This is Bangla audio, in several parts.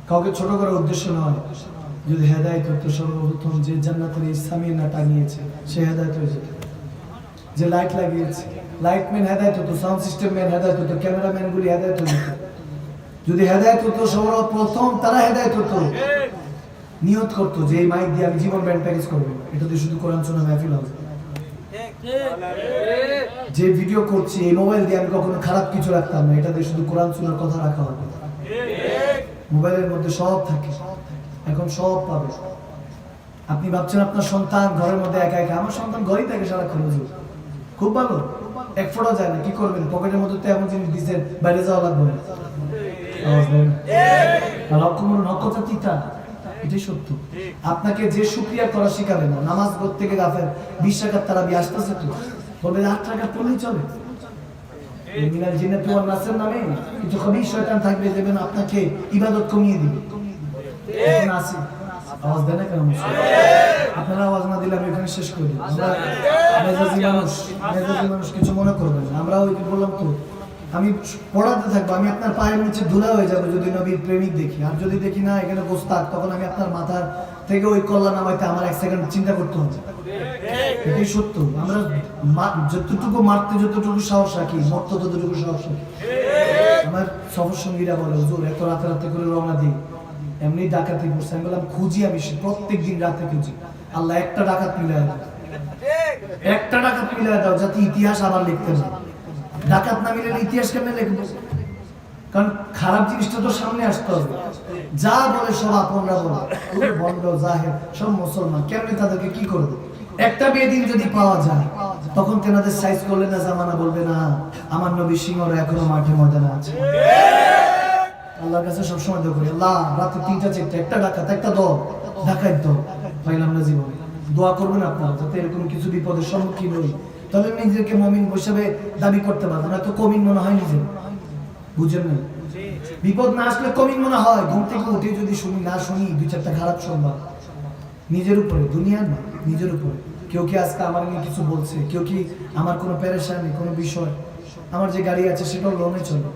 কাউকে ছোট করার উদ্দেশ্য নয়। যদি হেদায়েত হতো সর্বপ্রথম যে জান্নাতের ইসলামী না টাঙিয়েছে সে হেদায়েত হয়ে যেত। যে লাইট লাগিয়েছে লাইটম্যান হেদায়েত হতো, সাউন্ড সিস্টেম ম্যান হেদায়েত হতো, ক্যামেরাম্যান গুলি হেদায়েত হয়ে যেত। যদি হেদায়েত হতো সর্বপ্রথম তারা হেদায়েত হতো। নিয়ত করতো যে এই মাইক দিয়ে আমি জীবন ব্যান্ড প্যাকেজ করবো, এটা দিয়ে শুধু কোরআন শোনা মাহফিল হবে। যে ভিডিও করছি এই মোবাইল দিয়ে আমি কখনো খারাপ কিছু রাখতাম না, এটা দিয়ে শুধু কোরআন শোনার কথা রাখা হবে। মোবাইলের মধ্যে সব থাকে, এখন সব পাবে। আপনি ভাবছেন আপনার সন্তান ঘরের মধ্যে একা একা, আমার সন্তান ঘরেই থাকে সারাক্ষণ, খুব ভালো, এক ফোঁটা যায় না, কি করবেন? পকেটের মধ্যে তো এমন জিনিস দিচ্ছেন বাইরে যাওয়া লাগবে না। এটাই সত্য। আপনাকে যে শুকরিয়া করা শিখাবে না, নামাজ পড়তে গিয়ে গাফের 20 রাকাত তারাবি আসতেছে তো বলবে 8 রাকাত পড়লেই চলে। মিনাল জিন্নাতি ওয়ান নাসের নামে কিছু খবিশ শয়তান থাকবে, দেবেন আপনাকে ইবাদত কমিয়ে দিবে। এখন আসি আওয়াজ দেন না কেন? আপনারা আওয়াজ না দিলে আমি এখানে শেষ করে দিই। আমরা মেজাজি মানুষ কিছু মনে করবেন না। আমরা ওই বললাম তো আমি পড়াতে থাকবো, আমি আপনার পায়ের নিচে ধুলা হয়ে যাবো যদি নবীর প্রেমিক দেখি। আর যদি দেখি না এখানে গোস্তাক, তখন আমি আপনার মাথার থেকে ওই কল্লা নামাইতে আমার 1 সেকেন্ড চিন্তা করতে হবে। এটাই সত্য। আমরা যতটুকু মারতে যতটুকু সাহস রাখি, মরতে ততটুকু সাহস রাখি। আমার সফর সঙ্গীরা বলে হুজুর এত রাতে রাতে করে রওনা দিই, এমনি ডাকাতি করছে। আমি বললাম খুঁজি, আমি প্রত্যেক দিন রাতে খুঁজি। আল্লাহ একটা ডাকাত মিলাই দাও, একটা ডাকাত মিলাই দাও যাতে ইতিহাস আবার লিখতে না। ডাকাত না মিলে ইতিহাস কেমনে লিখবো? কারণ খারাপ জিনিসটা তো সামনে আসতে হবে। যা বলে সব আপনরা বলে, বন্ধ জাহের সব মুসলমান, কেমনে তাদেরকে কি করবে? একটা বেদিন যদি পাওয়া যায় তখন তেনাদের সাইজ করলে না জামানা বলবে না আমার নবী সিংহরা এখনো মাঠে ময়দানে আছে। আল্লাহর কাছে সবসময় দোয়া করি, আল্লাহ রাতে 3টা 4টা একটা ডাকাত একটা দল ডাকাত দল পাইলাম না জীবনে। দোয়া করবেন আপনারা যাতে এরকম কিছু বিপদের সম্মুখীন হই, তাহলে নিজেকে মুমিন হিসেবে দাবি করতে পারবেন। না তো কমিন মনে হয় নিজে, বুঝেন না? বিপদ না আসলে কমিন মনে হয়। ঘুম থেকে উঠে যদি শুনি 2-4টা খারাপ সংবাদ নিজের উপরে, দুনিয়ার না, নিজের উপরে। কেউ কি আজকে আমার নিয়ে কিছু বলছে, কেউ কি আমার কোনো পেরেশানি কোনো বিষয়, আমার যে গাড়ি আছে সেটাও লোনে চলে,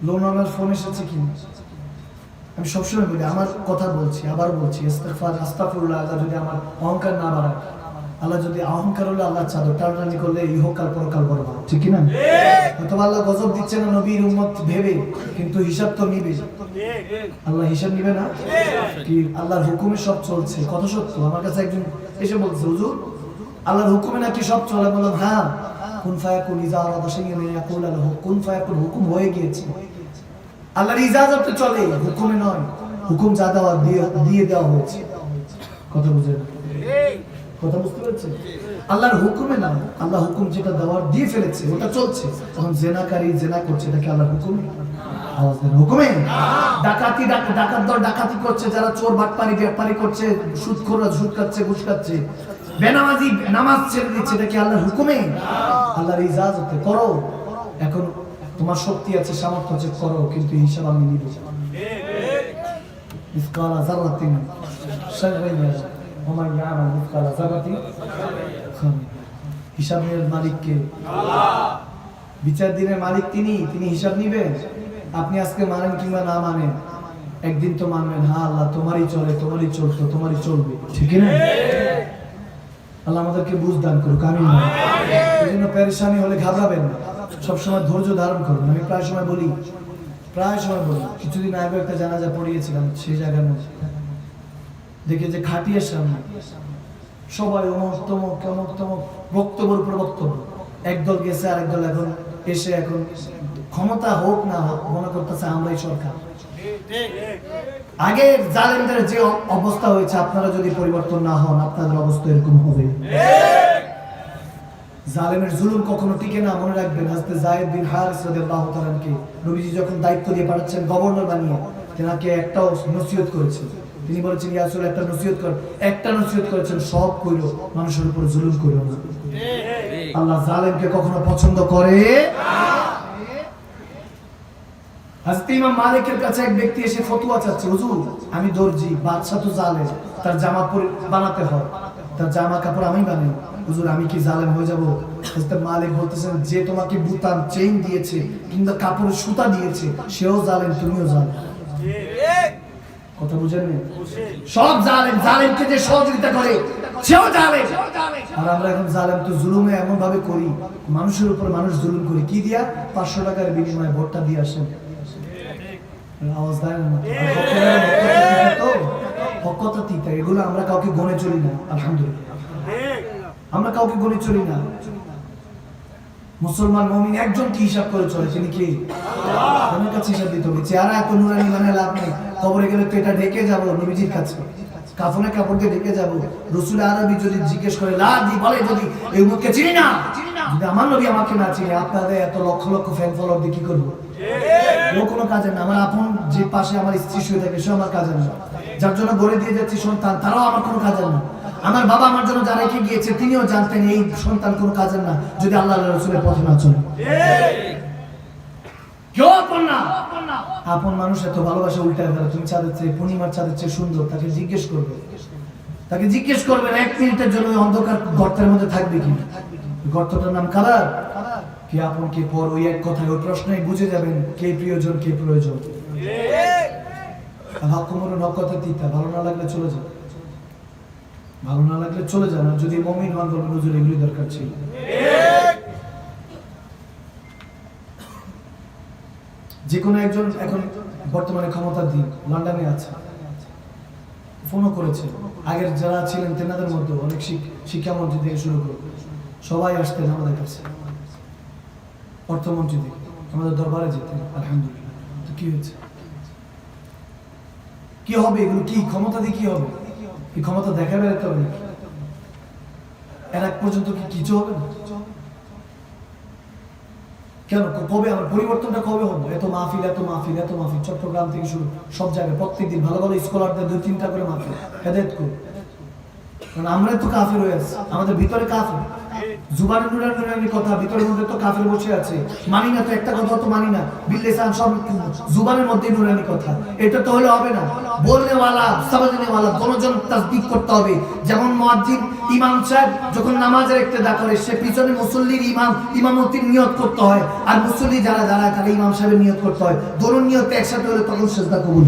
লোন আমার ফোন এসেছে কি, আমি সবসময় বলি আমার কথা বলছি, আবার বলছি আস্তাগফিরুল্লাহ। আল্লাহ যদি আমার অহংকার না বাড়ায়, আল্লাহ যদি অহংকার হলে আল্লাহ চাদর টানাটানি করলে ইহকাল পরকাল বরবাদ, ঠিক কি না? হয়তো আল্লাহ গজব দিচ্ছে না নবীর উম্মত ভেবে, কিন্তু হিসাব তো নিবে। আল্লাহ হিসাব নিবে না কি? আল্লাহর হুকুমে সব চলছে, কত সত্য। আমার কাছে একজন এসে বলছে হুজুর আল্লাহর হুকুমে নাকি সব চলে। বললাম হ্যাঁ, কুন ফায়াকুন ইজা আরাদা শাইআন ইয়াকুল লাহু কুন ফায়াকুন, হুকুম হয়ে গিয়েছে। আল্লাহর ইজাজতে চলে, হুকুমে নয়। হুকুম যা দেওয়া দিয়ে দেওয়া হয়েছে। কথা বুঝেন? কথা বুঝতে পারছেন? আল্লাহর হুকুমে না, আল্লাহ হুকুম যেটা দেওয়ার দিয়ে ফেলেছে ওটা চলছে। এখন জেনাকারী জেনা করছে, এটা কি আল্লাহর হুকুমে? আওয়াজ দেন হুকুমে। ডাকাত দল ডাকাতি করছে, যারা চোর বাটপারি করছে, সুদখোররা সুদ খাচ্ছে ঘুষ খাচ্ছে, বেনামাজি নামাজ ছেড়ে দিচ্ছে, এটা কি আল্লাহর হুকুমে? আল্লাহর ইজাজতে করো। এখন তোমার শক্তি আছে, সামর্থ্য আছে, করো, কিন্তু হিসাব আমি নিব। মিসকালা যারাতিন শাররিন ওয়া মান ইয়ামাল মিসকালা যারাতিন খায়রিন। হিসাবের মালিক কে? আল্লাহ। বিচার দিনের মালিক তিনি হিসাব নিবেন। আপনি আজকে মানেন কিংবা না মানেন, একদিন তো মানবেন। হ্যাঁ আল্লাহ তোমারই চলে, তোমারই চলতো, তোমারই চলবে, ঠিক না? আল্লাহ আমাদেরকে বুঝ দান করুক, আমিন। এজন্য পেরেশানি হলে ঘাবড়াবেন না, সবসময় ধৈর্য ধারণ করবেন। আমি প্রায় সময় বলি, কিছুদিন আগে একটা জানাজা পড়িয়েছিলাম, সেই জায়গার মধ্যে দেখে যে খাটিয়ার সামনে সবাই অমুক তমুক বক্তব্যের উপর বক্তব্য। একদল গেছে, আরেকদল এখন এসে এখন ক্ষমতা হোক না হোক মনে করতেছে আমরাই সরকার। আগে জালেমদের যে অবস্থা হয়েছে, আপনারা যদি পরিবর্তন না হন আপনাদের অবস্থা এরকম হবে। জালেমের জুলুম কখনো টিকে না, মনে রাখবেন। হযরত যায়েদ বিন হারিস রাদিয়াল্লাহু তাআলা কে নবীজি যখন দায়িত্ব দিয়ে পাঠাচ্ছেন গভর্নর বানিয়ে, তেনাকে একটাও নসিহত করেছেন। তিনি বলেছেন ইয়া রাসূল একটা নসিহত কর, একটা নসিহত করেছেন, সব কইরো মানুষের উপর জুলুম কইরো না। আল্লাহ জালেমকে কখনো পছন্দ করে না। হযরত ইমাম মালিকের কাছে এক ব্যক্তি এসে ফতোয়া চাচ্ছে, হুজুর আমি দর্জি, বাদশা তো জালেম, তার জামা বানাতে হয়, তার জামা কাপড় আমি বানাই, হুজুর আমি কি জালেম হয়ে যাব? হযরত মালিক বলতেছেন যে তোমাকে বুতাম চেইন দিয়েছে কিংবা কাপড়ের সুতা দিয়েছে সেও জালেম, তুমিও জালেম। কথা বুঝেন না? সব জালেম, জালেমকে যে সহযোগিতা করে সেও জালেম। আর আমরা এখন জালেম তো জুলুমে এমন ভাবে করি, মানুষের উপর মানুষ জুলুম করি কি দিয়া? 500 টাকার বিনিময়ে ভোটটা দিয়ে আসেন। আওয়াজ দেয় না তো হকতা তিতা, এগুলো আমরা কাউকে গনে চলি না। আলহামদুলিল্লাহ আমরা কাউকে গনে চলি না। মুসলমান মুমিন একজন কি হিসাব করে চলে, তিনি কি? আমার কাছে হিসাব দিতে হবে। চেহারা এত নুরানি মানে লাভ নেই। কবরে গেলে তো এটা ঢেকে যাবো নবীজির কাছে, কাফনে কাপড় দিয়ে ঢেকে যাবো। রসুল আরবি যদি জিজ্ঞেস করে লাজি বলে যদি এই মুখকে চিনি না, যদি আমার নবী আমাকে না চিনি, আপনাদের এত লক্ষ লক্ষ ফ্যান ফলোয়ার দিয়ে কি করবো? ও কোনো কাজের না। আমার আপন যে পাশে আমার স্ত্রী শুয়ে থাকে সে আমার কাজের না। যার জন্য গড়ে দিয়ে যাচ্ছি সন্তান, তারাও আমার কোনো কাজের না। আমার বাবা আমার জন্য যা রেখে গিয়েছে তিনিও জানতেন এই সন্তান কোনো কাজের না যদি আল্লাহ রাসূলের পথে না চলে। কেউ আপন না। আপন মানুষ এত ভালোবাসা উল্টায় ফেলে। তুমি চাঁদের চেয়ে, পূর্ণিমার চাঁদের চেয়ে সুন্দর, তাকে জিজ্ঞেস করবে। তাকে জিজ্ঞেস করবেন 1 মিনিটের জন্য ওই অন্ধকার গর্তের মধ্যে থাকবে কি? গর্তটার নাম কারার। কে আপন কে পর, ওই এক কথায় ওই প্রশ্নেই বুঝে যাবেন কে প্রিয়জন কে প্রয়োজন। হকমরুন হকতা তিতা, ভালো না লাগলে চলে যান, ভালো না লাগলে চলে যান। আর যদি মুমিন হন বলবেন হুজুর এগুলি দরকার ছিল। যে কোনো একজন এখন বর্তমানে ক্ষমতার দিন লন্ডনে আছে, ফোনও করেছে। আগের যারা ছিলেন তেনাদের মধ্যে অনেক শিক্ষামন্ত্রী থেকে শুরু করে সবাই আসতেন আমাদের কাছে, অর্থমন্ত্রী থেকে আমাদের দরবারে যেতেন। আলহামদুলিল্লাহ। তো কি হয়েছে? কি হবে এগুলো? কি ক্ষমতা দিয়ে কি হবে? এই ক্ষমতা দেখা বেড়াতে হবে নাকি? এর আগ পর্যন্ত কি কিছু হবে না? কেন কবে আমার পরিবর্তনটা কবে হবে? এত মাহফিল এত মাহফিল এত মাহফিল, চট্টগ্রাম থেকে শুরু সব জায়গায় প্রত্যেকদিন ভালো ভালো স্কলারদের 2-3টা করে মাহফিল হেদায়েত করে। কারণ আমরা তো কাফের হয়ে আছি, আমাদের ভিতরে কাফের। জুবানে নুরানি কথা, ভিতরের মধ্যে তো কাফের বসে আছে। মানি না তো, একটা কথা তো মানি না। বিল্লিসান সব জুবানের মধ্যে নুরানি কথা, এটা তো হলে হবে না। বলনে ওয়ালা সাবাজনে ওয়ালা দোনোজন তাসদিক করতে হবে। যেমন মুয়াজ্জিন ইমাম সাহেব যখন নামাজের ইক্তেদা করে, সে পিছনে মুসল্লির ইমামতির নিয়ত করতে হয়, আর মুসল্লি যারা দাঁড়ায় তারা ইমাম সাহেবের নিয়ত করতে হয়। দোনো নিয়ত একসাথে হলে তখন সিজদা কবুল।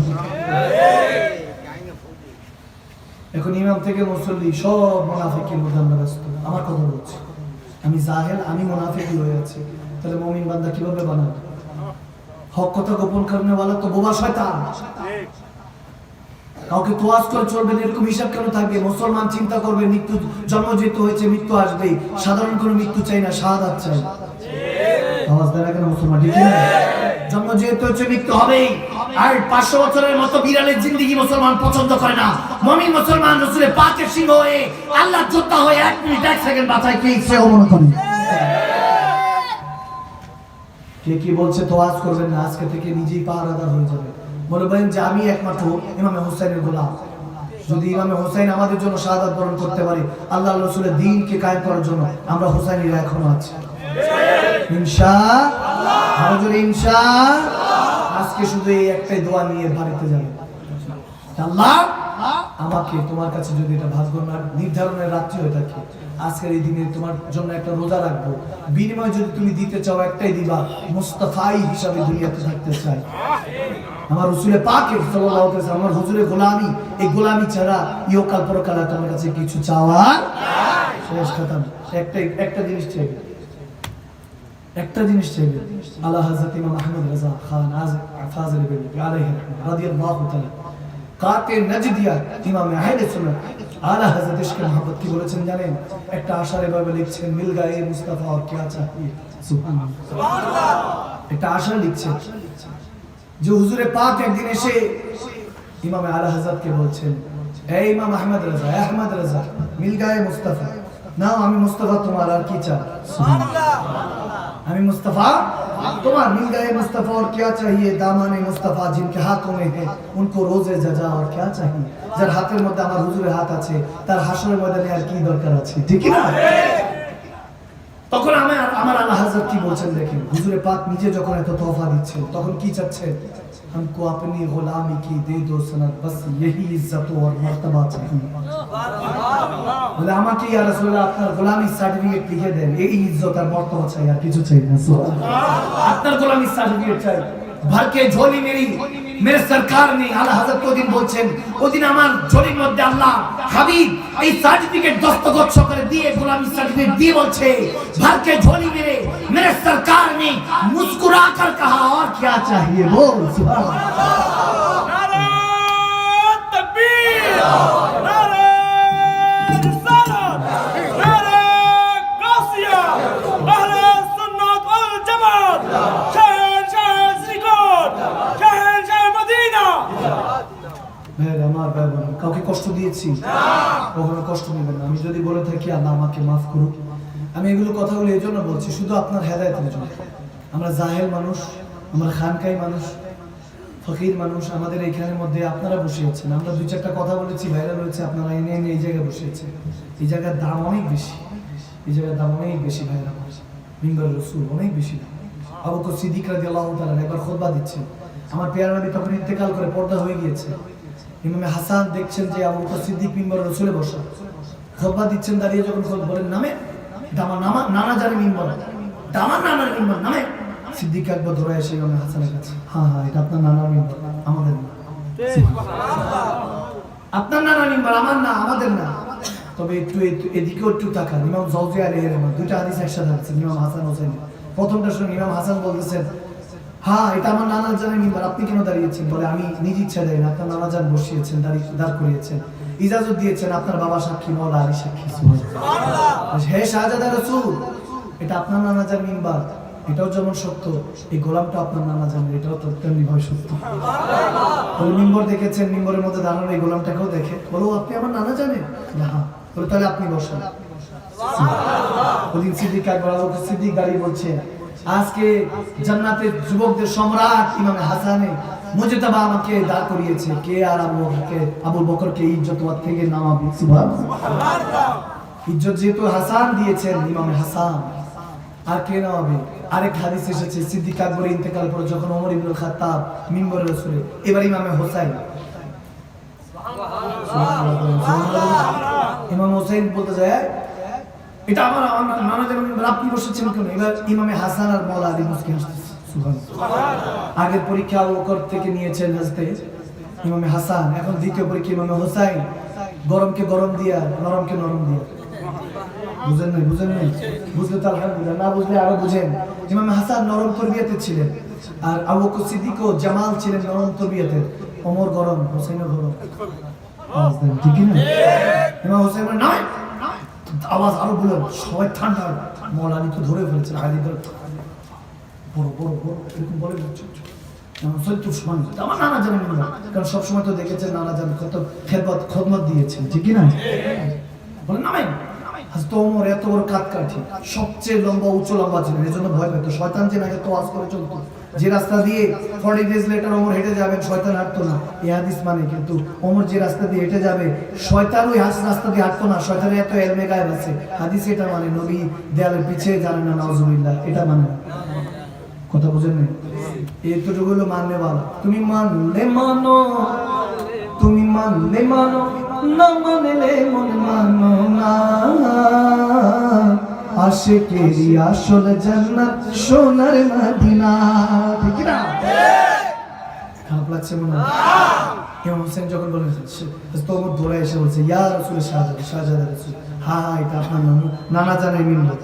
এখন ইমাম থেকে মুসল্লি সব মুনাফিকের মধ্যে আমরা ব্যস্ত। আমার কথা বলছি, আমি জাহেল, আমি মুনাফিক হয়ে আছি। তাহলে মুমিন বান্দা কিভাবে বানাবে? হক কথা গোপন করনে वाला তো বোবা শয়তান। কাউকে তোয়াজ করে চলবেন এরকম হিসাব কেন থাকবে? মুসলমান চিন্তা করবে মৃত্যু, জন্ম যেহেতু হয়েছে মৃত্যু আসবেই। সাধারণ কোনো মৃত্যু চাই না, শাহাদাত চাই। আওয়াজ দেয় না কেন মুসলমান? ঠিক না? জন্ম যেহেতু হচ্ছে মৃত্যু হবেই। আর 500 বছরের মতো বিড়ালের জিন্দেগি মুসলমান পছন্দ করে না। মুমিন মুসলমান রাসূলের পাকের সিংহ হয়ে আল্লাহ যোদ্ধা হয়ে 1 মিনিট 1 সেকেন্ড বাঁচায় কে ইচ্ছে মনে করেন। কে কি বলছে তোয়াজ করবেন না, আজকে থেকে নিজেই পাহারাদার হয়ে যাবে। বলবেন যে আমি একমাত্র ইমামে হোসেনের গোলাম। যদি ইমামে হোসেন আমাদের জন্য শাহাদাত বরণ করতে পারে, আল্লাহর রাসূলের দ্বীনকে কায়েম করার জন্য আমরা হোসেনীরা এখনো আছি ইনশাআল্লাহ। আমাদের ইনশাআল্লাহ আজকে শুধু এই একটাই দোয়া নিয়ে বাড়িতে যাবেন, আল্লাহ আমাকে তোমার কাছে যদি এটা ভাগ্য নির্ধারণের রাত্রি হয়ে থাকে, আজকের এই দিনে তোমার জন্য একটা রোজা রাখবো। বিনিময় যদি তুমি দিতে চাও একটাই দিবা, মুস্তাফাই হিসাবে দুনিয়াতে থাকতে চাই। আমার রাসূলের পাকের সাল্লাল্লাহু আলাইহি ওয়াসাল্লাম, আমার হুজুরের গোলামি, এই গোলামি ছাড়া ইহকাল পরকালে তোমার কাছে কিছু চাওয়া শেষ কথা। একটা জিনিস চাই, একটা জিনিস চাই। আলা হযরত ইমাম আহমদ রাজা খান ফাজিল আলাইহি রাদিয়াল্লাহু তাআলা কাতে নজদিয়া ইমাম আহলে সুন্নাত আলা হযরত ইশক মোহাম্মদ কি বলেছেন জানেন? একটা আশার এভাবে লিখছেন, মিল গায়ে মুস্তাফা और क्या चाहिए। সুবহানাল্লাহ। একটা আশা লিখছেন যে হুজুরে পাক একদিন এসে ইমাম আলা হযরত কে বলছেন, এই ইমাম আহমদ রাজা মিল গায়ে মুস্তাফা, নাও আমি মুস্তাফা তোমার, আর কি চাও? সুবহানাল্লাহ। আমি মুস্তাফা তোমার, मिल गए मुस्तफा और क्या चाहिए, दामाने मुस्तफा जिनके हाथों में है उनको रोजे जजा और क्या चाहिए। যার হাতের মধ্যে আমার হুজুরের হাত আছে, তার হাসরের ময়দানে আর কি দরকার আছে? ঠিক না? তখন আমার আলা হযরত কি বলছেন দেখেন, হুজুরে পাক নিজে যখন এত তোহফা দিচ্ছেন তখন কি চাচ্ছেন? हमको अपनी गुलामी की दे दो सनद, बस यही इज्जत और मर्तबा चाहिए। বলে আমাকে ইয়া রাসূলুল্লাহ আপনার গোলামির সার্টিফিকেট লিখে দেন, এই ইজ্জত আর মর্তবা চাই, আর কিছু চাই না। সুবহানাল্লাহ। আপনার গোলামির সার্টিফিকেট চাই। भर के झोली मेरी मेरे सरकार ने आला हजरत को दिन বলছেন ওদিন আমার ঝোলির মধ্যে আল্লাহ হাবিব এই সার্টিফিকেট দস্তখত করে দিয়ে গোলামি সার্টিফিকেট দিয়ে বলছে भर के झोली मेरे सरकार ने मुस्कुरा कर कहा और क्या चाहिए बोल सुभान अल्लाह नारे तकबीर नारे रिसालत नारे गासिया अहले सुन्नत वल जमात शहर श्रीकोट शहर मदीना মেরে আমার বাবা কাউকে কষ্ট দিয়েছি না কখনো কষ্ট নেবেন না আমি যদি বলে থাকি আল্লাহ আমাকে maaf করুক আমি এগুলো কথাগুলো এইজন্য বলছি শুধু আপনার হেদায়েতের জন্য আমরা জাহেল মানুষ আমরা খানকাই মানুষ ফকির মানুষ আমাদের এইখানের মধ্যে আপনারা বসে আছেন আমরা দুই চারটা কথা বলেছি ভাইরাল হয়েছে আপনারা এনে এনে এই জায়গায় বসে আছেন এই জায়গার দাম অনেক বেশি এই জায়গার দাম অনেক বেশি ভাইরা মিম্বর রাসূল অনেক বেশি আবু বকর সিদ্দিক রাদিয়াল্লাহু তাআলা একবার খুতবা দিচ্ছেন আমার প্রিয় নবী তখন ইন্তেকাল করে পর্দা হয়ে গিয়েছে ইমামে হাসান দেখছেন যে আবু বকর সিদ্দিক মিম্বর রাসূলে বসা খুতবা দিচ্ছেন দাঁড়িয়ে যখন বলেন নামে দামা নানা জানে মিম্বর দামা নানার মিম্বর নামে সিদ্দিক একবার ধরে এসে ইমামে হাসানের কাছে হ্যাঁ হ্যাঁ এটা আপনার নানার মিম্বর আমাদের না আপনার নানার মিম্বর আমার না আমাদের না তবে একটু এদিকে একটু তাকান ইমাম জাওজি আলাইহির রহমান দুইটা হাদিস একসাথে আছে ইমাম হাসান হোসেন প্রথমটা শুনুন ইমাম হাসান বলতেছেন হ্যাঁ এটা আমার নানা জানের মিম্বর আপনি কেন দাঁড়িয়েছেন বলে আমি নিজ ইচ্ছা দেই না আপনার নানা জান বসিয়েছেন দাঁড় করিয়েছেন ইজাজত দিয়েছেন আপনার বাবা সাক্ষী মাওলা আলী সাক্ষী সুবহানাল্লাহ হে শাহজাদা রাসূল এটা আপনার নানা জানের মিম্বর এটাও যেমন সত্য এই গোলামটা আপনার নানা জানের এটাও তো তেমনি ভাবে সত্য বলে মিম্বর দেখেছেন মিম্বরের মধ্যে দাঁড়ানো এই গোলামটাকেও দেখে বলো আপনি আমার নানা জানেন না হ্যাঁ বলে তাহলে আপনি বসেন সুবহানাল্লাহ ওদিন সিদ্দিক আকবর আবু বকর সিদ্দিক দাঁড়িয়ে বলছেন আজকে জান্নাতের যুবকদের সম্রাট ইমামে হাসানে মুজতাবা আমাকে দাঁড় করিয়েছে কে আর আবু বকরকে ইজ্জত থেকে নামাবে সুবহানাল্লাহ ইজ্জত যেহেতু হাসান দিয়েছেন ইমামে হাসান আর কে নামাবে আরেক হাদিস এসেছে সিদ্দিক আকবরের ইন্তেকাল পরে যখন ওমর ইবনে খাত্তাব মিম্বরে রাসূলে এবার ইমামে হোসাইন ইমাম হোসেন বলতে যায় এটা আমার নানা জানের মিম্বর আপনি বসেছেন কেন এবার ইমামে হাসান আর মাওলা আলী মুসকি হাসতেছে সুবহানাল্লাহ আগের পরীক্ষা আবু বকর থেকে নিয়েছেন হাসতে ইমামে হাসান এখন দ্বিতীয় পরীক্ষা ইমামে হোসাইন গরমকে গরম দিয়া নরমকে নরম দিয়া বুঝেন নাই বুঝলে তো আলহামদুলিল্লাহ না বুঝলে আরো বুঝেন ইমামে হাসান নরম তরবিয়াতে ছিলেন আর আবু বকর সিদ্দিক ও জামাল ছিলেন নরম তরবিয়াতে ওমর গরম হোসেনও গরম ঠিক না ইমাম হোসেন না আওয়াজ আরো বুলন্দ সবাই ঠান্ডা মৌলানি তো ধরে ফেলেছেন হাদি ধরে বড় এরকম বলে তো সমান আমার নানা জানেন কারণ সবসময় তো দেখেছেন নানা জান কত খেদমত দিয়েছেন ঠিক না বলেন নামে তো ওমর এত বড় কাঠি সবচেয়ে লম্বা উচ্চ লম্বা ছিলেন এজন্য ভয় পেত শয়তান যে নাকি তো আজ করে চলতো যে রাস্তা দিয়ে 40 ডেজ লেটার ওমর হেঁটে যাবেন শয়তান হাঁটতো না এই হাদিস মানে কিন্তু ওমর যে রাস্তা দিয়ে হেঁটে যাবে শয়তান ওই রাস্তা দিয়ে হাঁটতো না শয়তানের এত এলমে গায়েব আছে হাদিস এটা মানে নবী দেয়ালের পিছে জানেন না নাউজুবিল্লাহ এটা মানে কথা বুঝেন না এতটুকু হলো মানলে ভালো তুমি মানলে মানো না মানলে মন মানো না আশিকেরি আসল জান্নাত সোনার মদিনা ঠিক না খারাপ লাগছে মনে ইমাম হোসেন যখন বলেন তো ওমর দৌড়ে এসে বলছে ইয়া রাসূল শাহজাদা রাসূল হ্যাঁ এটা আপনার নানা জানের মিম্বর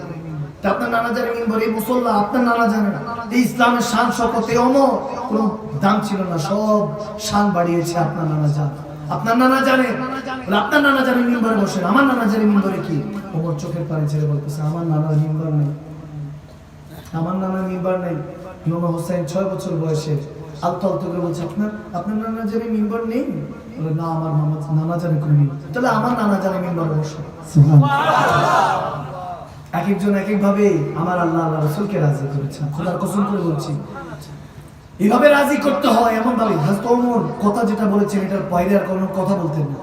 তা আপনার নানা জানের মিম্বর এই মুসল্লা আপনার নানা জানেন এই ইসলামের শান শওকতে ওমর কোনো দাম ছিল না সব শান বাড়িয়েছে আপনার নানা জান আপনার নানা জানে আপনার নানা জানে মিম্বরে বসেন আমার নানা জানে মিম্বরে কি ওমর চোখের পানি ছেড়ে বলতেছে আমার নানার মিম্বর নেই ইমাম হোসেন 6 বছর বয়সে আলতো করে বলছে আপনার নানা জানে মিম্বর নেই বলে না আমার নানা জানে কোনো মিম্বর তাহলে আমার নানা জানে মিম্বরে বসে সুবহানাল্লাহ এক একজন এক এক ভাবে আমার আল্লাহ রাসূলকে রাজি করেছেন খোদার কসম করে বলছি এইভাবে রাজি করতে হয় এমন ভাবে হযরত ওমর কথা যেটা বলেছেন এটার বাইরে আর কোনো কথা বলতেন না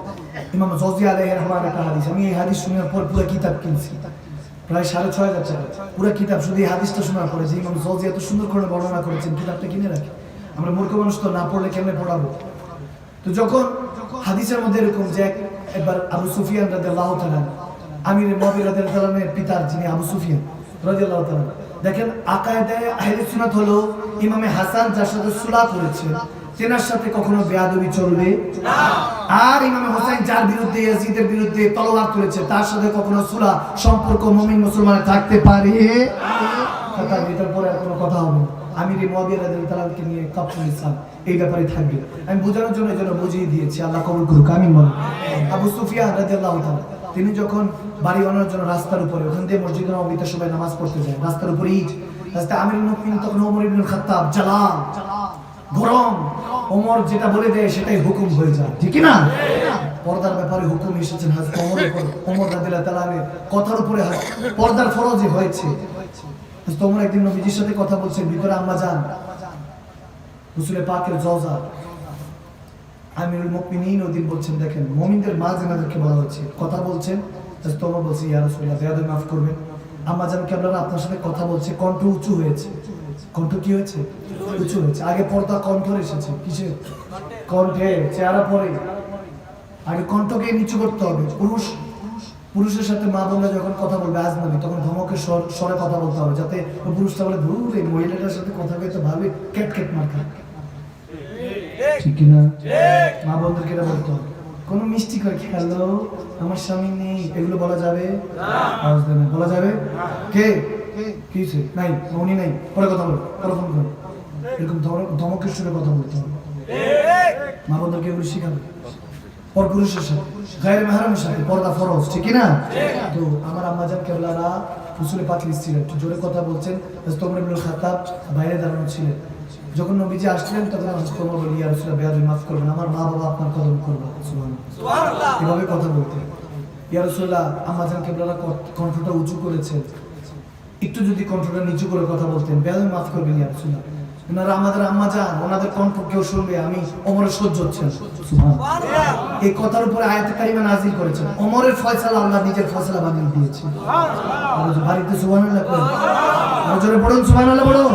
ইমাম জাওজি আলাইহির রহমান একটা হাদিস আমি এই হাদিস শোনার পর পুরো কিতাব কিনছি প্রায় 6,500 টাকা পুরো কিতাব শুধু এই হাদিসটা শোনার পরে যে ইমাম জাওজি এত সুন্দর করে বর্ণনা করেছেন কিতাবটা কিনে রাখি আমরা মূর্খ মানুষ তো না পড়লে কেমনে পড়াবো তো যখন হাদিসের মধ্যে এরকম যে একবার আবু সুফিয়ান রাদিয়াল্লাহু তাআলা আমির মুআবিয়া রাদিয়াল্লাহু তাআলার পিতার যিনি আবু সুফিয়ান রাদিয়াল্লাহু তাআলা দেখেন আকায়েদে আহলে সুন্নাত হলো ইমামে হাসান যার সাথে সুলাহ করেছে তেনার সাথে কখনো বেয়াদবি চলবে না। আর ইমাম হোসেন যার বিরুদ্ধে ইয়াজিদের বিরুদ্ধে তলোয়ার তুলেছে তার সাথে কখনো সুলহ সম্পর্ক মুমিন মুসলমানের থাকতে পারে না। তার ভিতর পরে আর কোনো কথা হবে না। আমির মুয়াবিয়া রাদিয়াল্লাহু তাআলাকে নিয়ে কাফরুল ইসলাম এই ব্যাপারে থাকবে। আমি বোঝানোর জন্য এজন্য বুঝিয়ে দিয়েছি, আল্লাহ কবুল করুক, আমিন বলুন। আবু সুফিয়ান রাদিয়াল্লাহু তাআলা তিনি যখন বাড়ি বানানোর জন্য রাস্তার উপরে ওখান দিয়ে মসজিদে নববীতে সবাই নামাজ পড়তে যায়, রাস্তার উপরে ইট, রাস্তায় আমিরুল মুমিনিন তখন ওমর ইবনে খাত্তাব জালাল গরম, ওমর যেটা বলে দেয় সেটাই হুকুম হয়ে যায়, ঠিক না? পর্দার ব্যাপারে হুকুম এসেছেন হযরত ওমরের উপর, ওমর রাদিয়াল্লাহু তাআলা কথার উপরে পর্দার ফরজই হয়েছে। হযরত ওমর একদিন নবীজির সাথে কথা বলছেন, ভিতরে আম্মা জান রাসূল পাকের জওজা আমিরুল মুমিনিন ওদিন বলছেন, দেখেন মুমিনদের মা যেনাদেরকে বলা হচ্ছে কথা বলছেন, হযরত ওমর বলছে ইয়া রাসূলুল্লাহ বেয়াদবি মাফ করবেন, আম্মা জান কেবলা আপনার সাথে কথা বলছে, কণ্ঠ উঁচু হয়েছে। কণ্ঠ কি হয়েছে? উঁচু হয়েছে। আগে পর্দা কণ্ঠ এসেছে, কিসে? কণ্ঠে, চেহারা পরে। আগে কণ্ঠকে নিচু করতে হবে। পুরুষের সাথে মা বোনরা যখন কথা বলবে আজনবী, তখন ধমকের স্বরে কথা বলতে হবে, যাতে পুরুষটা বলে ধুর এই মহিলাটার সাথে কথা বলতে ভাবে ক্যাট ক্যাট মার খায়, ঠিক কিনা? মা বোনদেরকে এটা বলতে হবে। কোনো মিষ্টি করে হ্যালো আমার স্বামী নেই এগুলো বলা যাবে না? বলা যাবে? কে কিছু নাই, উনি নাই, পরে কথা বলো, পরে ফোন করো, এরকম ধমকের সুরে কথা বলতে হবে। মা বোনদেরকে এগুলো শিখাবে। পরপুরুষের সাথে, গায়ের মেহরামের সাথে পর্দা ফরজ, ঠিক না? তো আমার আম্মাজান কেবলারা রাসূল পাকের স্ত্রী, একটু জোরে কথা বলছেন। হযরত ওমর ইবনে খাত্তাব বাইরে দাঁড়ানো ছিলেন। যখন নবীজি আসলেন তখন হযরত ওমর বললেন ইয়া রাসূলুল্লাহ বেয়াদবি মাফ করবেন, আমার মা বাবা আপনার কদম করবে, সুবহানাল্লাহ, এভাবে কথা বলতে। ইয়া রাসূলুল্লাহ আম্মাজান কেবলারা কণ্ঠটা উঁচু করেছেন, একটু যদি কণ্ঠটা নিচু করে কথা বলতেন, বেয়াদবি মাফ করবেন ইয়া রাসূলুল্লাহ, ওনারা আমাদের আম্মা জান, ওনাদের কণ্ঠ কেউ শুনবে, আমি ওমরের সহ্য হচ্ছে না, সুবহানাল্লাহ। এই কথার উপরে আয়াতে কারিমা নাযিল করেছেন, ওমরের ফয়সালা আল্লাহ নিজের ফয়সালা বানিয়ে দিয়েছেন। বাড়িতে সুবহানাল্লাহ পড়ুন, আর জোরে পড়ুন সুবহানাল্লাহ পড়ুন।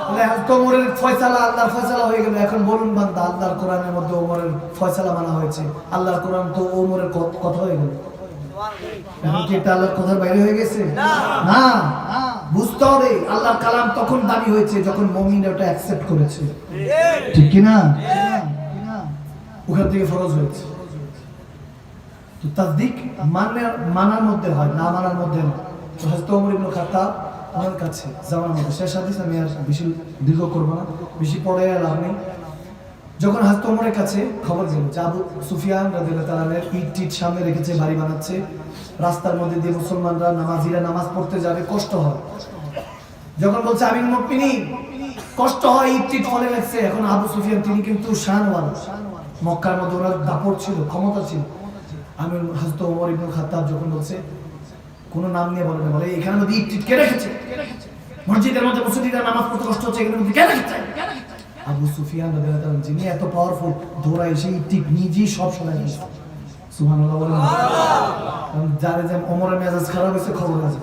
তাহলে হযরত ওমরের ফয়সালা আল্লাহর ফয়সালা হয়ে গেল। এখন বলুন বান্দা, আল্লাহর কোরআনের মধ্যে ওমরের ফয়সালা মানা হয়েছে, আল্লাহর কোরআন তো ওমরের কথা হয়ে গেল। এখন কি এটা আল্লাহর কথার বাইরে হয়ে গেছে? না, বুঝতে হবে আল্লাহর কালাম তখন দাবি হয়েছে যখন মুমিন ওটা অ্যাকসেপ্ট করেছে, ঠিক কি না? ওখান থেকে ফরজ হয়েছে। তো তাসদিক মানার মধ্যে হয়, না মানার মধ্যে না। তো হযরত ওমর ইবনে খাত্তাব আমার কাছে জামার মধ্যে শেষ হাদিস, আমি আর বেশি দীর্ঘ করবো না, বেশি পড়ে লাভ নেই। যখন হযরত ওমরের কাছে খবর গেল যে আবু সুফিয়ান রাদিয়াল্লাহু তাআলা ইট সামনে রেখেছে, বাড়ি বানাচ্ছে, রাস্তার মধ্যে দিয়ে মুসলমানরা নামাজিরা নামাজ পড়তে যাবে, কষ্ট হয়। যখন বলছে আমির মুমিনিন কষ্ট হয়, ইট ফলে লাগছে। এখন আবু সুফিয়ান তিনি কিন্তু শানওয়ালা, মক্কার মধ্যে ওনার দাপট ছিল, ক্ষমতা ছিল। আমি হযরত ওমর ইবনে খাত্তাব যখন বলছে, কোনো নাম নিয়ে বলে না, বলে এখানে মধ্যে ইট কে রেখেছে, মসজিদের মধ্যে মুসল্লিরা নামাজ পড়তে কষ্ট হচ্ছে, এখানে মধ্যে কে রেখেছে? আবু সুফিয়ান রাদিয়াল্লাহু তাআলা যিনি এত পাওয়ারফুল, দৌড়া এসে ইট নিজেই সব শোনায় দিয়েছে, সুবহানাল্লাহ বলেন। যারে যে ওমরের মেজাজ খারাপ হয়েছে খবর আছে,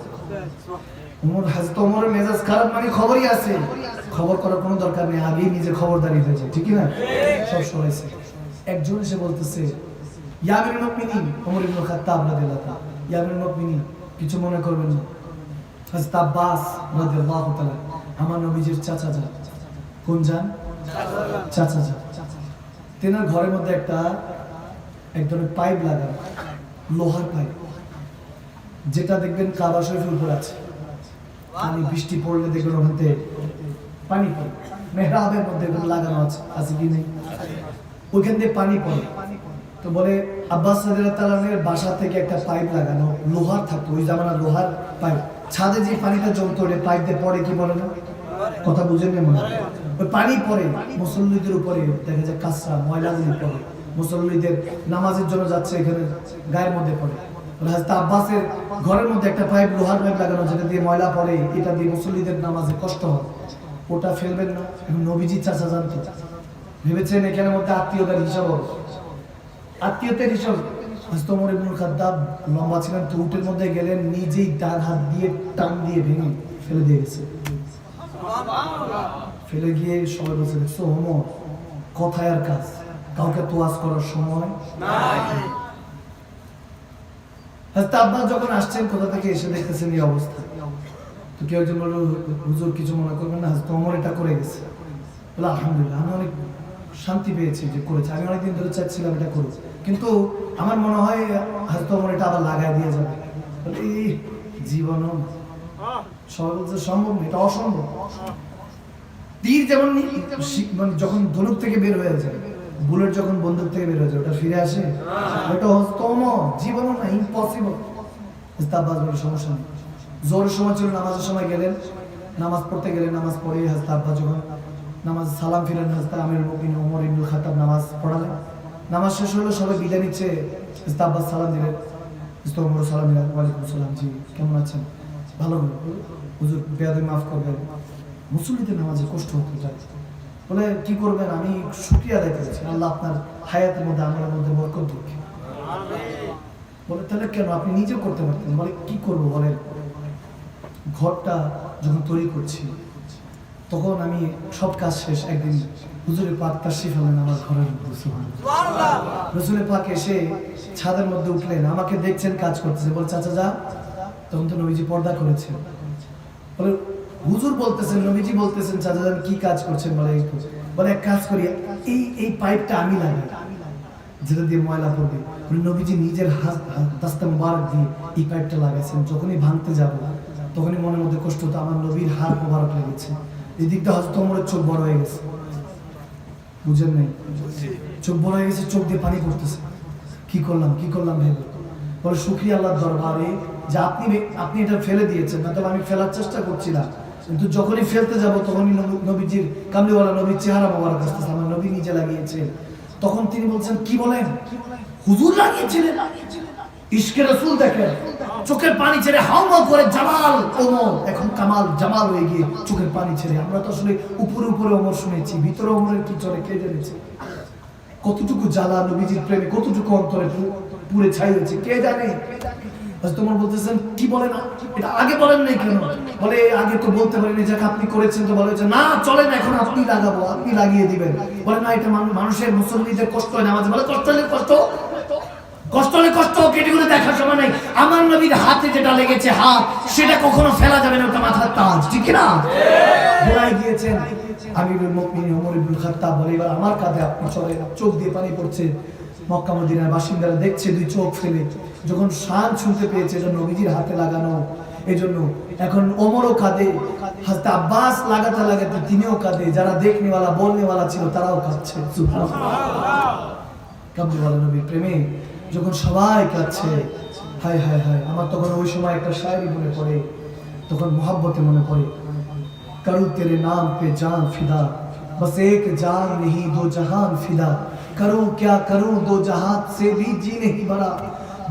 হযরত ওমরের মেজাজ খারাপ মানে খবরই আছে, খবর করার কোনো দরকার নেই, আগেই নিজে খবরদারি হয়েছে, ঠিক না? সব শোনাইছে। একজন এসে বলতেছে ইয়া আমিরুল মুমিনিন ওমর ইবনে খাত্তাব রাদিয়াল্লাহু তাআলা, ইয়া আমিরুল মুমিনিন কিছু মনে করবেন না, হযরত আব্বাস রাদিয়াল্লাহু তাআলা আমার নবীজির চাচা যান। কোন যান? চাচা যান। তেনার ঘরের মধ্যে এক ধরনের পাইপ লাগানো, লোহার পাইপ, যেটা দেখবেন কাবা শরীফের উপর আছে। পানি বৃষ্টি পড়লে দেখবেন ওখান থেকে পানি পড়ে, মেহরাবের মধ্যে লাগানো আছে, আছে কি নেই? ওইখান দিয়ে পানি পড়ে। তো বলে আব্বাস রাদিয়াল্লাহু তাআলার বাসা থেকে একটা পাইপ লাগানো, লোহার থাকতো, ওই জামানার লোহার পাইপ, ছাদে যে পানিটা জমতো ওই পাইপ দিয়ে পড়ে, কি বলে না? কথা বুঝেন না মনে? ওই পানি পড়ে মুসল্লিদের উপরে, দেখা যায় কাঁচরা ময়লাগুলি পড়ে, মুসল্লিদের নামাজের জন্য যাচ্ছে এখানে গায়ের মধ্যে পড়ে। হযরত আব্বাসের ঘরের মধ্যে একটা পাইপ, লোহার পাইপ লাগানো, যেটা দিয়ে ময়লা পড়ে, এটা দিয়ে মুসল্লিদের নামাজে কষ্ট হয়, ওটা ফেলবেন না। এখন নবীজি চাচা জানতো, ভেবেছেন এখানের মধ্যে আত্মীয়তার হিসাব হবে, আত্মীয়তার হিসাব। হযরত ওমর ইবনে খাত্তাব লম্বা ছিলেন, তো উটের মধ্যে গেলেন, নিজেই ডান হাত দিয়ে টান দিয়ে ভেঙে ফেলে দিয়ে গেছে। ফেলে গিয়ে সবাই বলছে, দেখছো ওমর কথায় আর কাজ, কাউকে তোয়াজ করার সময় নাই। হযরত আব্বাস যখন আসছেন কোথা থেকে এসে দেখতেছেন এই অবস্থা, তো কেউ একজন বলল হুজুর কিছু মনে করবেন না, হযরত ওমর এটা করে গেছে। বলে আলহামদুলিল্লাহ, আমি অনেক শান্তি পেয়েছি যে করেছে। আমি অনেকদিন ধরে চাচ্ছিলাম এটা করব, কিন্তু আমার মনে হয় হয়তো আমার এটা আবার লাগাই দিয়ে যাবে। বলে এই জীবনও সবাই বলছে সম্ভব না, এটা অসম্ভব। তীর যেমন মানে যখন ধনুক থেকে বের হয়ে যায়, বুলেট যখন বন্দুক থেকে বের হয়ে যায়, ওটা ফিরে আসে? ওটা হস্তম জীবনও না, ইম্পসিবল। ইস্তাবাজ বলে সমস্যা নেই। জোরের সময় ছিল, নামাজের সময় গেলেন, নামাজ পড়তে গেলেন, নামাজ পড়ে হাজরত আব্বাস যখন নামাজ সালাম ফিরেন, হাজরত আমিরুল মুমিনিন ওমর ইবনুল খাত্তাব নামাজ পড়ালেন। নামাজ শেষ হলো, সবাই বিদায় নিচ্ছে, হাজরত আব্বাস সালাম দিলেন, হাজরত ওমর সালাম দিলেন, ওয়ালাইকুম সালাম, জি কেমন আছেন? ভালো। হুজুর বেয়াদবি মাফ করবেন, মুসল্লিদের নামাজে কষ্ট হতে যায়। বলে কি করবেন, আমি শুকরিয়া আদায় করেছি, আল্লাহ আপনার হায়াতের মধ্যে আমলের মধ্যে বরকত দিক। বলে তাহলে কেন, আপনি নিজেও করতে পারতেন। বলে কি করবো বলেন, ঘরটা যখন তৈরি করছি তখন আমি সব কাজ শেষ, একদিন হুজুরের পাক তাশরিফ আনলেন আমার ঘরের মধ্যে। সুবহানাল্লাহ। রসুলের পাক এসে ছাদের মধ্যে উঠলেন, আমাকে দেখছেন কাজ করতেছে। বলে চাচা যা, তখন তো নবীজি পর্দা করেছেন। বলে হুজুর বলতেছেন, নবীজি বলতেছেন চাচা যান কি কাজ করছেন? বলে এক কাজ করি, এই পাইপটা আমি লাগাই, যেটা দিয়ে ময়লা পড়বে। নবীজি নিজের দাস্তে মুবারক দিয়ে এই পাইপটা লাগাইছেন। যখনই ভাঙতে যাব তখনই মনের মধ্যে কষ্ট হতো, আমার নবীর হাত মুবারক লেগেছে। এই দিকটা হয়তো তোমার চোখ বড় হয়ে গেছে, বুঝেন নাই? চোখ বড় হয়ে গেছে, চোখ দিয়ে পানি পড়তেছে। কি করলাম ভেবে। বলে শুকরিয়া আল্লাহর দরবারে যে আপনি এটা ফেলে দিয়েছেন, না তবে আমি ফেলার চেষ্টা করছিলাম, কিন্তু যখনই ফেলতে যাব তখনই নবীজির কামলিওয়ালা নবীর চেহারা মোবারক আসতেছে, আমার নবী নিজে লাগিয়েছে। তখন তিনি বলছেন কি বলেন, হুজুর লাগিয়েছিলেন? ইশকে রাসূল দেখেন, চোখের পানি ছেড়ে হাওয়া করে জামাল ওমর, এখন কামাল জামাল হয়ে গিয়ে চোখের পানি ছেড়ে। আমরা তো আসলে উপরে ওমর শুনেছি, ভিতরে ওমরের কি চলে কে জেনেছে? কতটুকু জ্বালা নবীজির প্রেমে, কতটুকু অন্তরে পুরে ছাই হয়েছে কে জানে। তোমার বলতেছেন কি বলেন, এটা আগে বলেন নাই কেন? বলে আগে তো বলতে পারিনি, যাকে আপনি করেছেন তো বলা হয়েছে না, চলে না, এখন আপনি লাগাবো, আপনি লাগিয়ে দিবেন। বলে না, এটা মানুষের মুসল্লিদের কষ্ট হয় নামাজে। বলে কষ্ট হলে কষ্ট কেটেগুলো দেখার সময় নাই। আমার নবীর হাতে যেটা লেগেছে হাত, সেটা কখনো ফেলা যাবে না, ওটা মাথার তাজ, ঠিক না? বলাই গিয়েছেন আমিরুল মুমিনিন ওমর ইবনুল খাত্তাব। বলে এবার আমার কাঁধে আপনি চলে। চোখ দিয়ে পানি পড়ছে। মক্কা মদিনার বাসিন্দারা দেখছে দুই চোখ ফেলে, যখন শান শুনতে পেয়েছে এটা নবীজির হাতে লাগানো, এই জন্য এখন ওমরও কাঁদে, হযরত আব্বাস লাগাতে লাগাতে তিনিও কাঁদে, যারা দেখনেওয়ালা বলনেওয়ালা ছিল তারাও কাঁদছে। সুবহানাল্লাহ। কামলিওয়ালা নবীর প্রেমে যখন সবাই কাঁদছে, হায় হায় হায়, আমার তখন ওই সময় একটা শায়রি মনে পড়ে, তখন মোহাব্বতে মনে পড়ে, করু তেরে নাম পে জান ফিদা, बस एक जान नहीं दो जहान फिदा, करूं क्या करूं दो जहां से भी जी नहीं भरा,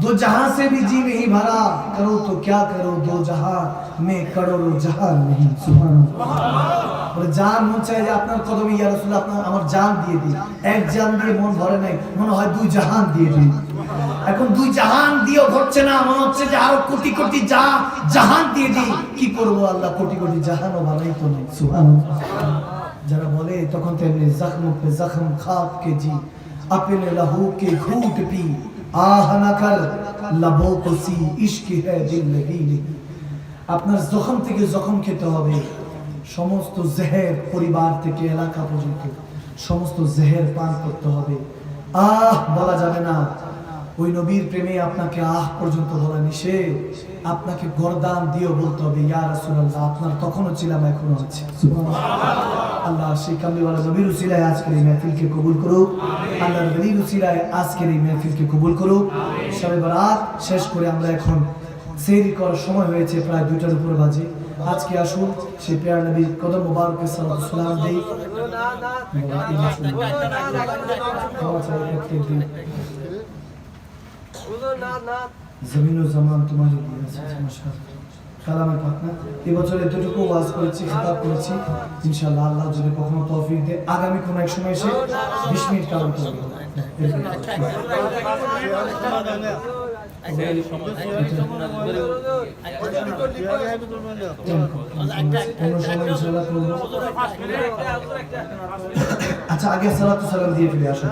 दो जहां से भी जी नहीं भरा, करूं तो क्या करूं दो जहां में करोड़ों जहान नहीं। सुबहानाल्लाह। বলে জান মন চায় যে আপনার কদমে ইয়া রাসূলুল্লাহ, আপনার আমার জান দিয়ে দিই। এক জান দিয়ে মন ভরে নাই, মনে হয় দুই জাহান দিয়ে দিই। এখন দুই জাহান দিয়েও ঘটছে না, মনে হচ্ছে যে আরো কোটি কোটি জাহান দিয়ে দিই। কি করবো, আল্লাহ কোটি কোটি জাহানও বানাইতো না। সুবহানাল্লাহ। যারা বলে তখন তেমনি জখম পে জখম খাক কে জি, अपने लहू के घूंट पी, आह न कर लबों को सी, इश्क है दिल लगी नहीं। আপনার জখম থেকে জখম খেতে হবে, সমস্ত জেহের পরিবার থেকে এলাকা পর্যন্ত সমস্ত জেহের পান করতে হবে। আহ বলা যাবে না, ওই নবীর প্রেমে আপনাকে আহ পর্যন্ত বলা নিষেধ। আপনাকে গরদান দিয়েও বলতে হবে ইয়া রাসূলুল্লাহ, আপনার তখনও ছিলাম এখনো আছে। সুবহানাল্লাহ। আল্লাহ সেই কামলিওয়ালা নবীর উসিলায় আজকের এই মাহফিলকে কবুল করুক, আল্লাহর ওলির উসিলায় আজকের এই মাহফিলকে কবুল করুক। শবে বরাত শেষ করে আমরা এখন সেহরি করার সময় হয়েছে, প্রায় 2টার উপর বাজে। আজকে আসুন সেই প্রিয় নবীর কদম মোবারকে সালাত সালাম দেই। জমিন ও জামান তোমারই দিয়ে আছে। কালামে পাক না, এবছর এতটুকু ওয়াজ করেছি, খেতাব করেছি। ইনশাআল্লাহ আল্লাহ যদি কখনো তৌফিক দেয়, আগামী কোনো এক সময় এসে 20 মিনিট কালাম করব। আচ্ছা, আগে সালাতু সালাম দিয়ে ফিরে আসুন।